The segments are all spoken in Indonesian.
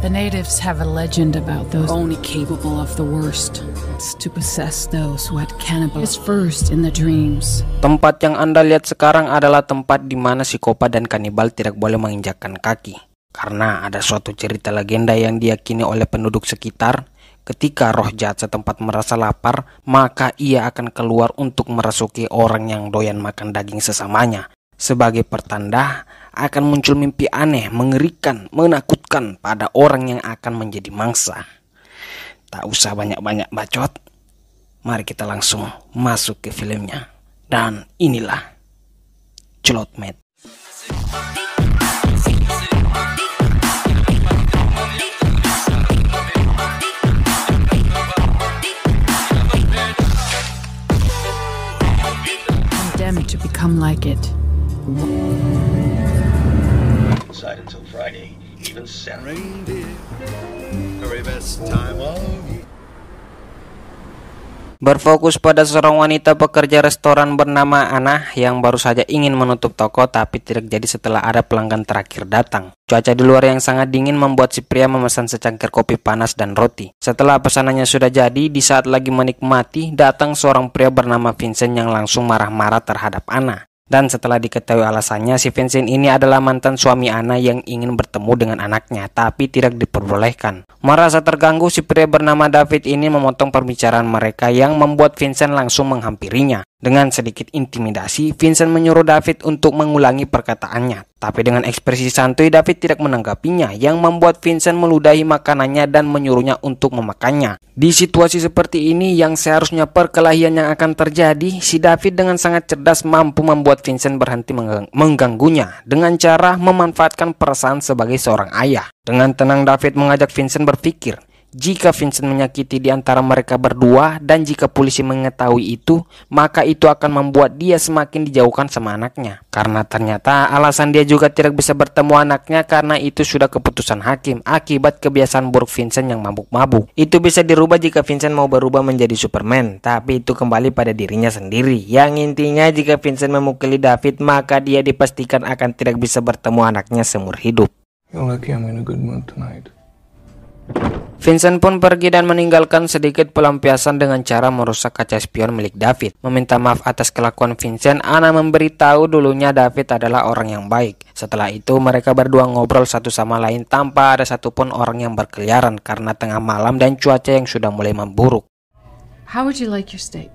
The natives have a legend about those only capable of the worst. It's to possess those who had cannibals first in the dreams. Tempat yang Anda lihat sekarang adalah tempat di mana psikopat dan kanibal tidak boleh menginjakkan kaki. Karena ada suatu cerita legenda yang diyakini oleh penduduk sekitar, ketika roh jahat setempat merasa lapar, maka ia akan keluar untuk merasuki orang yang doyan makan daging sesamanya. Sebagai pertanda, akan muncul mimpi aneh, mengerikan, menakutkan pada orang yang akan menjadi mangsa. Tak usah banyak-banyak bacot, mari kita langsung masuk ke filmnya. Dan inilah Celotmed. Condemned to become like it. Inside until Friday, even Saturday. Very best time of year. Berfokus pada seorang wanita pekerja restoran bernama Anna yang baru saja ingin menutup toko tapi tidak jadi setelah ada pelanggan terakhir datang. Cuaca di luar yang sangat dingin membuat si pria memesan secangkir kopi panas dan roti. Setelah pesanannya sudah jadi, di saat lagi menikmati, datang seorang pria bernama Vincent yang langsung marah-marah terhadap Anna. Dan setelah diketahui alasannya, si Vincent ini adalah mantan suami Anna yang ingin bertemu dengan anaknya, tapi tidak diperbolehkan. Merasa terganggu, si pria bernama David ini memotong perbicaraan mereka yang membuat Vincent langsung menghampirinya. Dengan sedikit intimidasi, Vincent menyuruh David untuk mengulangi perkataannya. Tapi dengan ekspresi santuy, David tidak menanggapinya, yang membuat Vincent meludahi makanannya dan menyuruhnya untuk memakannya. Di situasi seperti ini yang seharusnya perkelahian yang akan terjadi, si David dengan sangat cerdas mampu membuat Vincent berhenti mengganggunya dengan cara memanfaatkan perasaan sebagai seorang ayah. Dengan tenang, David mengajak Vincent berpikir. Jika Vincent menyakiti di antara mereka berdua dan jika polisi mengetahui itu, maka itu akan membuat dia semakin dijauhkan sama anaknya. Karena ternyata alasan dia juga tidak bisa bertemu anaknya karena itu sudah keputusan hakim akibat kebiasaan buruk Vincent yang mabuk-mabuk. Itu bisa dirubah jika Vincent mau berubah menjadi Superman, tapi itu kembali pada dirinya sendiri. Yang intinya jika Vincent memukuli David, maka dia dipastikan akan tidak bisa bertemu anaknya seumur hidup. You're lucky I'm in a good mood tonight. Vincent pun pergi dan meninggalkan sedikit pelampiasan dengan cara merusak kaca spion milik David. Meminta maaf atas kelakuan Vincent, Anna memberitahu dulunya David adalah orang yang baik. Setelah itu mereka berdua ngobrol satu sama lain tanpa ada satupun orang yang berkeliaran karena tengah malam dan cuaca yang sudah mulai memburuk. How would you like your steak?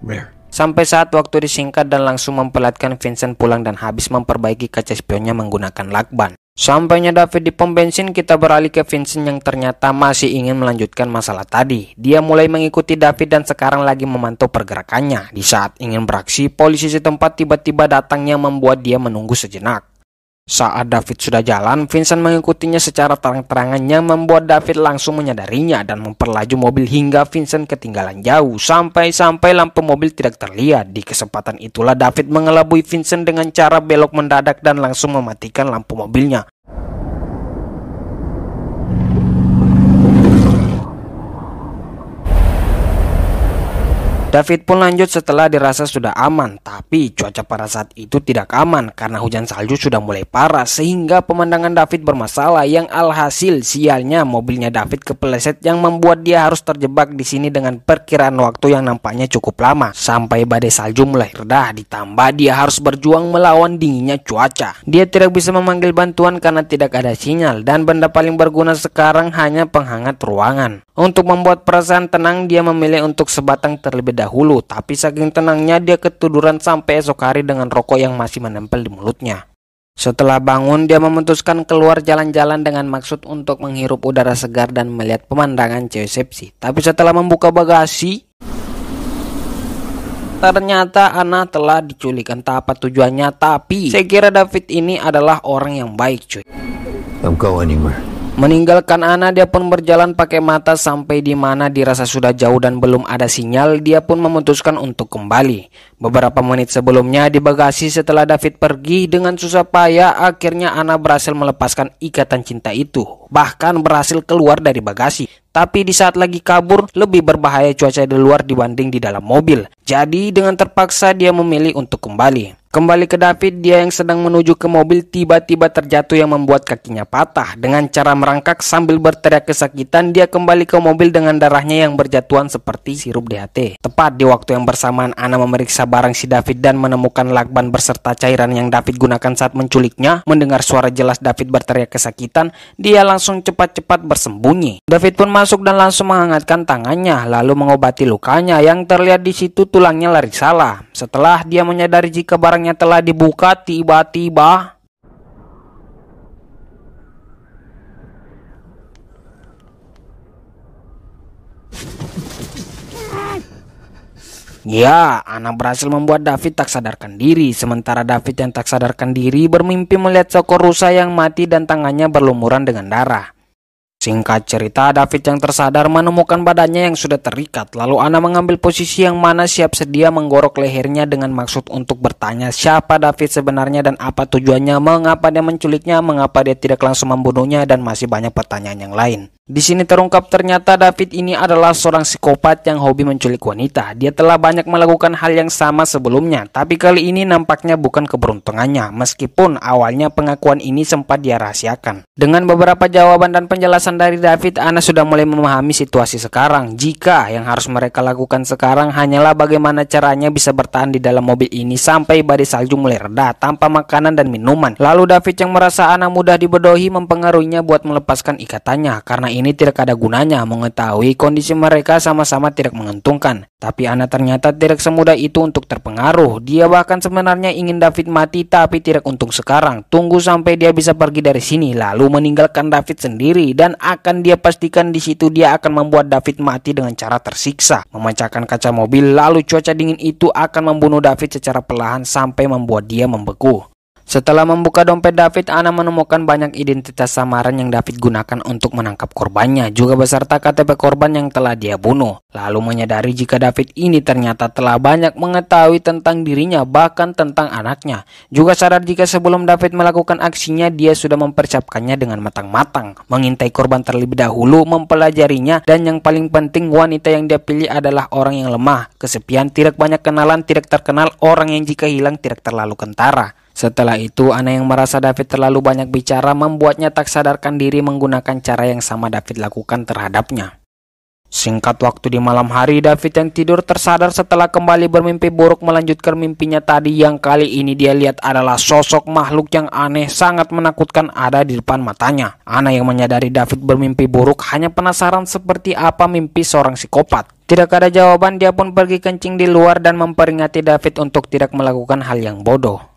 Rare. Sampai saat waktu disingkat dan langsung memperlihatkan Vincent pulang dan habis memperbaiki kaca spionnya menggunakan lakban. Sampainya David di pom bensin, kita beralih ke Vincent yang ternyata masih ingin melanjutkan masalah tadi. Dia mulai mengikuti David dan sekarang lagi memantau pergerakannya. Di saat ingin beraksi, polisi setempat tiba-tiba datang yang membuat dia menunggu sejenak. Saat David sudah jalan, Vincent mengikutinya secara terang-terangan yang membuat David langsung menyadarinya dan memperlaju mobil hingga Vincent ketinggalan jauh sampai lampu mobil tidak terlihat. Di kesempatan itulah David mengelabui Vincent dengan cara belok mendadak dan langsung mematikan lampu mobilnya. David pun lanjut setelah dirasa sudah aman, tapi cuaca pada saat itu tidak aman karena hujan salju sudah mulai parah sehingga pemandangan David bermasalah yang alhasil sialnya mobilnya David kepeleset yang membuat dia harus terjebak di sini dengan perkiraan waktu yang nampaknya cukup lama sampai badai salju mulai reda, ditambah dia harus berjuang melawan dinginnya cuaca. Dia tidak bisa memanggil bantuan karena tidak ada sinyal dan benda paling berguna sekarang hanya penghangat ruangan. Untuk membuat perasaan tenang, dia memilih untuk sebatang terlebih dahulu, tapi saking tenangnya dia ketiduran sampai esok hari dengan rokok yang masih menempel di mulutnya. Setelah bangun, dia memutuskan keluar jalan-jalan dengan maksud untuk menghirup udara segar dan melihat pemandangan cewek seksi. Tapi setelah membuka bagasi, ternyata Anna telah diculik. Entah apa tujuannya, tapi saya kira David ini adalah orang yang baik, cuy. Don't go anywhere. Meninggalkan Anna, dia pun berjalan pakai mata sampai di mana dirasa sudah jauh dan belum ada sinyal. Dia pun memutuskan untuk kembali. Beberapa menit sebelumnya di bagasi setelah David pergi dengan susah payah, akhirnya Anna berhasil melepaskan ikatan cinta itu. Bahkan berhasil keluar dari bagasi. Tapi di saat lagi kabur, lebih berbahaya cuaca di luar dibanding di dalam mobil. Jadi dengan terpaksa dia memilih untuk kembali. Kembali ke David, dia yang sedang menuju ke mobil tiba-tiba terjatuh yang membuat kakinya patah. Dengan cara merangkak sambil berteriak kesakitan, dia kembali ke mobil dengan darahnya yang berjatuhan seperti sirup DHT. Tepat di waktu yang bersamaan Anna memeriksa barang si David dan menemukan lakban berserta cairan yang David gunakan saat menculiknya. Mendengar suara jelas David berteriak kesakitan, dia langsung cepat-cepat bersembunyi. David pun masuk dan langsung menghangatkan tangannya, lalu mengobati lukanya yang terlihat di situ tulangnya lari salah. Setelah dia menyadari jika barangnya telah dibuka, tiba-tiba ya, Anna berhasil membuat David tak sadarkan diri. Sementara David yang tak sadarkan diri bermimpi melihat seekor rusa yang mati dan tangannya berlumuran dengan darah. Singkat cerita, David yang tersadar menemukan badannya yang sudah terikat. Lalu Anna mengambil posisi yang mana siap sedia menggorok lehernya dengan maksud untuk bertanya siapa David sebenarnya dan apa tujuannya, mengapa dia menculiknya, mengapa dia tidak langsung membunuhnya, dan masih banyak pertanyaan yang lain. Di sini terungkap ternyata David ini adalah seorang psikopat yang hobi menculik wanita. Dia telah banyak melakukan hal yang sama sebelumnya, tapi kali ini nampaknya bukan keberuntungannya, meskipun awalnya pengakuan ini sempat dia rahasiakan. Dengan beberapa jawaban dan penjelasan dari David, Anna sudah mulai memahami situasi sekarang. Jika yang harus mereka lakukan sekarang hanyalah bagaimana caranya bisa bertahan di dalam mobil ini sampai badai salju mulai reda tanpa makanan dan minuman. Lalu David yang merasa Anna mudah dibodohi mempengaruhinya buat melepaskan ikatannya, karena ini tidak ada gunanya mengetahui kondisi mereka sama-sama tidak menguntungkan. Tapi Anna ternyata tidak semudah itu untuk terpengaruh. Dia bahkan sebenarnya ingin David mati, tapi tidak untung sekarang. Tunggu sampai dia bisa pergi dari sini lalu meninggalkan David sendiri, dan akan dia pastikan di situ dia akan membuat David mati dengan cara tersiksa, memecahkan kaca mobil. Lalu cuaca dingin itu akan membunuh David secara perlahan sampai membuat dia membeku. Setelah membuka dompet David, Anna menemukan banyak identitas samaran yang David gunakan untuk menangkap korbannya, juga beserta KTP korban yang telah dia bunuh. Lalu menyadari jika David ini ternyata telah banyak mengetahui tentang dirinya, bahkan tentang anaknya. Juga sadar jika sebelum David melakukan aksinya, dia sudah mempersiapkannya dengan matang-matang, mengintai korban terlebih dahulu, mempelajarinya, dan yang paling penting wanita yang dia pilih adalah orang yang lemah, kesepian, tidak banyak kenalan, tidak terkenal, orang yang jika hilang tidak terlalu kentara. Setelah itu, Anna yang merasa David terlalu banyak bicara membuatnya tak sadarkan diri menggunakan cara yang sama David lakukan terhadapnya. Singkat waktu di malam hari, David yang tidur tersadar setelah kembali bermimpi buruk melanjutkan mimpinya tadi yang kali ini dia lihat adalah sosok makhluk yang aneh sangat menakutkan ada di depan matanya. Anna yang menyadari David bermimpi buruk hanya penasaran seperti apa mimpi seorang psikopat. Tidak ada jawaban, dia pun pergi kencing di luar dan memperingati David untuk tidak melakukan hal yang bodoh.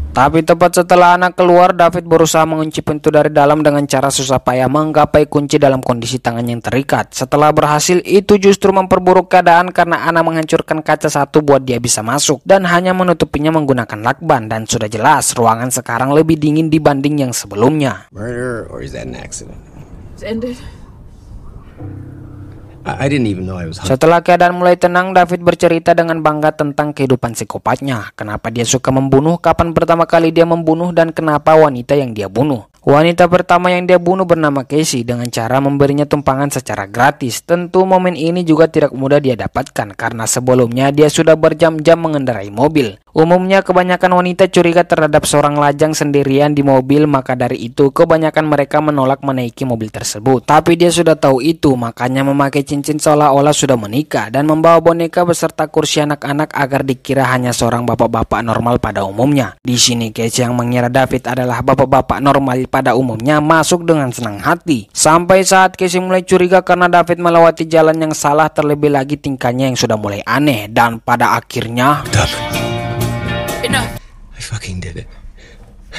Tapi tepat setelah Anna keluar, David berusaha mengunci pintu dari dalam dengan cara susah payah menggapai kunci dalam kondisi tangan yang terikat. Setelah berhasil, itu justru memperburuk keadaan karena Anna menghancurkan kaca satu buat dia bisa masuk dan hanya menutupinya menggunakan lakban. Dan sudah jelas ruangan sekarang lebih dingin dibanding yang sebelumnya. Murder or is that an accident? It's ended. I didn't even know I was hungry. Setelah keadaan mulai tenang, David bercerita dengan bangga tentang kehidupan psikopatnya. Kenapa dia suka membunuh, kapan pertama kali dia membunuh, dan kenapa wanita yang dia bunuh. Wanita pertama yang dia bunuh bernama Casey dengan cara memberinya tumpangan secara gratis. Tentu momen ini juga tidak mudah dia dapatkan karena sebelumnya dia sudah berjam-jam mengendarai mobil. Umumnya kebanyakan wanita curiga terhadap seorang lajang sendirian di mobil, maka dari itu kebanyakan mereka menolak menaiki mobil tersebut. Tapi dia sudah tahu itu, makanya memakai cincin seolah-olah sudah menikah dan membawa boneka beserta kursi anak-anak agar dikira hanya seorang bapak-bapak normal pada umumnya. Di sini Casey yang mengira David adalah bapak-bapak normal pada umumnya masuk dengan senang hati. Sampai saat Casey mulai curiga karena David melewati jalan yang salah, terlebih lagi tingkahnya yang sudah mulai aneh, dan pada akhirnya I fucking did it.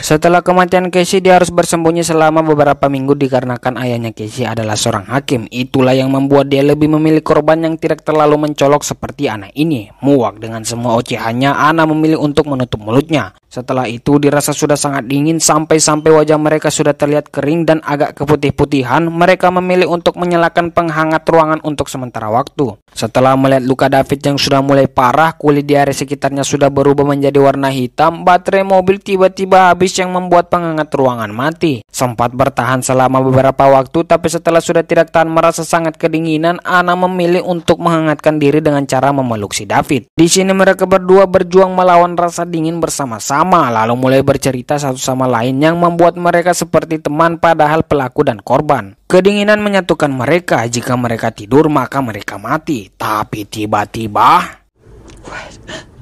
setelah kematian Casey, dia harus bersembunyi selama beberapa minggu dikarenakan ayahnya Casey adalah seorang hakim. Itulah yang membuat dia lebih memilih korban yang tidak terlalu mencolok seperti Anna ini. Muak dengan semua ocehannya, Anna memilih untuk menutup mulutnya. Setelah itu dirasa sudah sangat dingin sampai-sampai wajah mereka sudah terlihat kering dan agak keputih-putihan. Mereka memilih untuk menyalakan penghangat ruangan untuk sementara waktu. Setelah melihat luka David yang sudah mulai parah, kulit di area sekitarnya sudah berubah menjadi warna hitam, baterai mobil tiba-tiba habis yang membuat penghangat ruangan mati. Sempat bertahan selama beberapa waktu, tapi setelah sudah tidak tahan merasa sangat kedinginan, Anna memilih untuk menghangatkan diri dengan cara memeluk si David. Di sini mereka berdua berjuang melawan rasa dingin bersama-sama, lalu mulai bercerita satu sama lain yang membuat mereka seperti teman padahal pelaku dan korban. Kedinginan menyatukan mereka. Jika mereka tidur maka mereka mati. Tapi tiba-tiba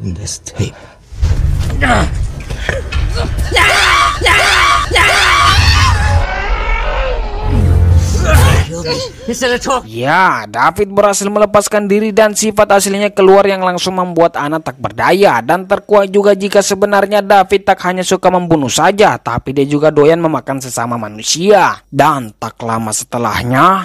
In this tape. ya, David berhasil melepaskan diri dan sifat aslinya keluar yang langsung membuat Anna tak berdaya. Dan terkuak juga jika sebenarnya David tak hanya suka membunuh saja, tapi dia juga doyan memakan sesama manusia. Dan tak lama setelahnya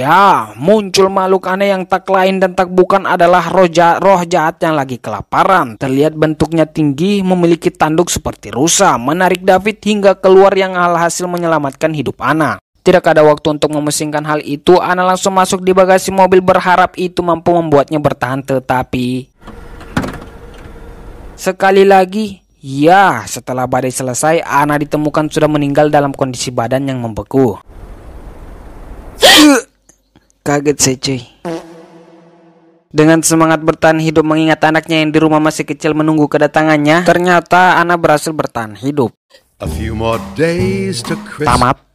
ya, muncul makhluk aneh yang tak lain dan tak bukan adalah roh jahat yang lagi kelaparan. Terlihat bentuknya tinggi, memiliki tanduk seperti rusa, menarik David hingga keluar yang alhasil menyelamatkan hidup Anna. Tidak ada waktu untuk memusingkan hal itu, Anna langsung masuk di bagasi mobil berharap itu mampu membuatnya bertahan, tetapi sekali lagi, ya, setelah badai selesai, Anna ditemukan sudah meninggal dalam kondisi badan yang membeku. Kaget saya cuy. Dengan semangat bertahan hidup mengingat anaknya yang di rumah masih kecil menunggu kedatangannya, ternyata Anna berhasil bertahan hidup. A few more days to Christmas. Tamat.